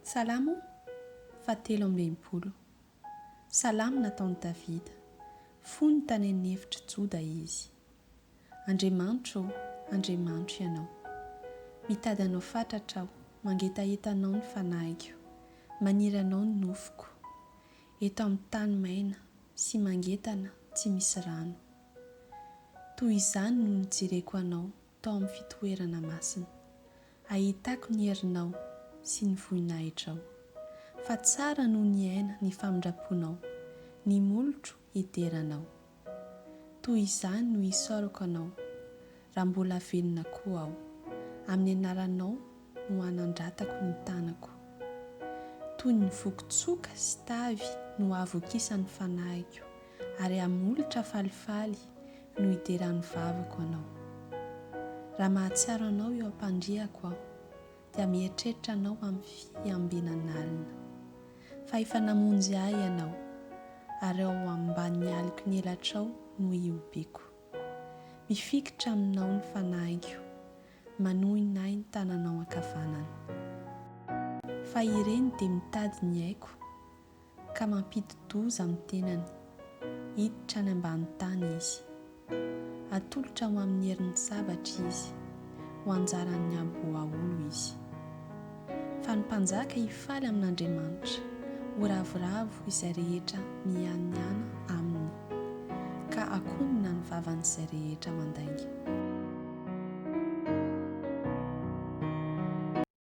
Salamo 7:20. Salamo nataon'i Davida. Fony tany an'efitra Joda izy. Andriamanitro, Andriamanitro ianao. Mitady anao fatratra aho, mangetahetanao ny fanahiko, maniry anao ny nofoko. Eto amin'ny tany maina, sy mangetana, tsy misy rano. Toy izany no nijereko anao tao amin'ny fitoerana masina. Ahitako ny herinao sy ny vohinahitrao. Fa tsara no ny aina ny famindraponao, ny molotro hederanao. Toy izany no isaorako anao, raha mbola velona koa aho. Amin'ny anaranao no hanandratako ny tanako. Toy ny vokotsoka sy tavy no avokisan'ny fanahiko, ary amolotra falifaly no hideran'ny vavako anao. Raha mahatsiaro anao eo ampandriako aho, dia mieritreritra anao amin'ny fiambenan'alina. Fa efa namonjy ahy ianao, ary ao ambany aliko ny elatrao no iobeko. Mifikitra aminao ny fanahiko, manohina ahy ny tananao ankavanana. Fa ireny dia mitady ny aiko, ka mampidi-doza amin'ny tenany, hiditra any ambany tany izy. Atolotra ho amin'ny herin'ny zavatra izy, ho anjaran'ny aboaolo izy. Fa ny mpanjaka hifaly amin'Andriamanitra, ho ravoravo izay rehetra mianiana aminy, ka akonina ny vavan'izay rehetra mandainga.